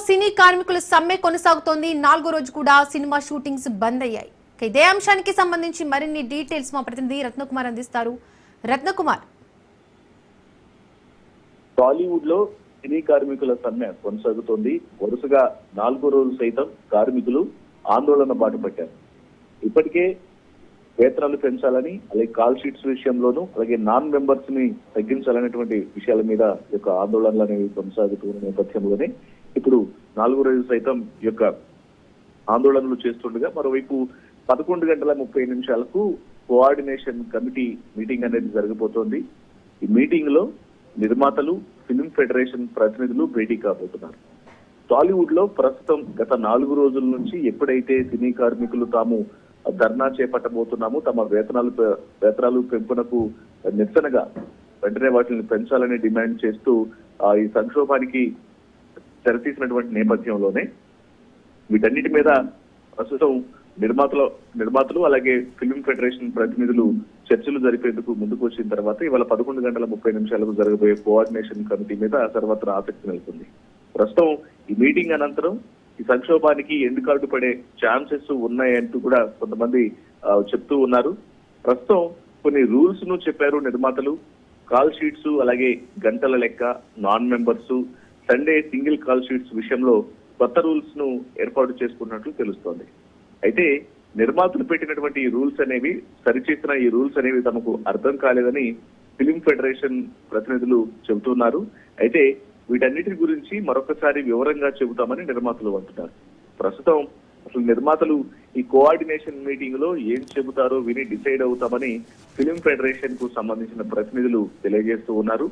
సినీ కార్మికుల సమ్మె కొనసాగుతోంది. 4వ రోజు కూడా సినిమా షూటింగ్స్ బంద్ అయ్యాయి. ఇదే అంశానికి సంబంధించి మరిన్ని డీటెయిల్స్ మా ప్రతినిధి రత్నకుమార్ అందిస్తారు. రత్నకుమార్, టాలీవుడ్ లో సినీ కార్మికుల సమ్మె కొనసాగుతోంది. వరుసగా 4వ రోజు సైతం కార్మికులు ఆందోళన బాట పట్టారు. ఇప్పటికే వేతనాలు పెంచాలని, అలాగే కాల్ షీట్స్ విషయంలోనూ, అలాగే నాన్ మెంబర్స్ ని తగ్గించాలనేటువంటి విషయాల మీద యొక్క ఆందోళనలు అనేవి కొనసాగుతున్న నేపథ్యంలోనే ఇప్పుడు 4వ రోజు సైతం యొక్క ఆందోళనలు చేస్తుండగా మరోవైపు 11:30 కోఆర్డినేషన్ కమిటీ మీటింగ్ అనేది జరగబోతోంది. ఈ మీటింగ్ లో నిర్మాతలు, ఫిల్మ్ ఫెడరేషన్ ప్రతినిధులు భేటీ కాబోతున్నారు. టాలీవుడ్ లో ప్రస్తుతం గత 4 రోజుల నుంచి ఎప్పుడైతే సినీ కార్మికులు తాము ధర్నా చేపట్టబోతున్నాము, తమ వేతనాలు పెంపునకు నిరసనగా వెంటనే వాటిని పెంచాలని డిమాండ్ చేస్తూ ఈ సంక్షోభానికి తెరతీసినటువంటి నేపథ్యంలోనే వీటన్నిటి మీద ప్రస్తుతం నిర్మాతలు అలాగే ఫిల్మ్ ఫెడరేషన్ ప్రతినిధులు చర్చలు జరిపేందుకు ముందుకు వచ్చిన తర్వాత ఇవాళ 11:30 జరగబోయే కోఆర్డినేషన్ కమిటీ మీద సర్వత్రా ఆసక్తి నెలకొంది. ప్రస్తుతం ఈ మీటింగ్ అనంతరం ఈ సంక్షోభానికి ఎండ్ కార్డు పడే ఛాన్సెస్ ఉన్నాయంటూ కూడా కొంతమంది చెప్తూ ఉన్నారు. ప్రస్తుతం కొన్ని రూల్స్ ను చెప్పారు నిర్మాతలు. కాల్ షీట్స్, అలాగే గంటల లెక్క, non members, Sunday single call sheets విషయంలో కొత్త రూల్స్ ను ఏర్పాటు చేసుకున్నట్లు తెలుస్తోంది. అయితే నిర్మాతలు పెట్టినటువంటి ఈ రూల్స్ అనేవి, సరిచేసిన ఈ రూల్స్ అనేవి తమకు అర్థం కాలేదని ఫిల్మ్ ఫెడరేషన్ ప్రతినిధులు చెబుతున్నారు. అయితే వీటన్నిటి గురించి మరొకసారి వివరంగా చెబుతామని నిర్మాతలు అంటున్నారు. ప్రస్తుతం అసలు నిర్మాతలు ఈ కోఆర్డినేషన్ మీటింగ్ లో ఏం చెబుతారో విని డిసైడ్ అవుతామని ఫిల్మ్ ఫెడరేషన్ కు సంబంధించిన ప్రతినిధులు తెలియజేస్తూ ఉన్నారు.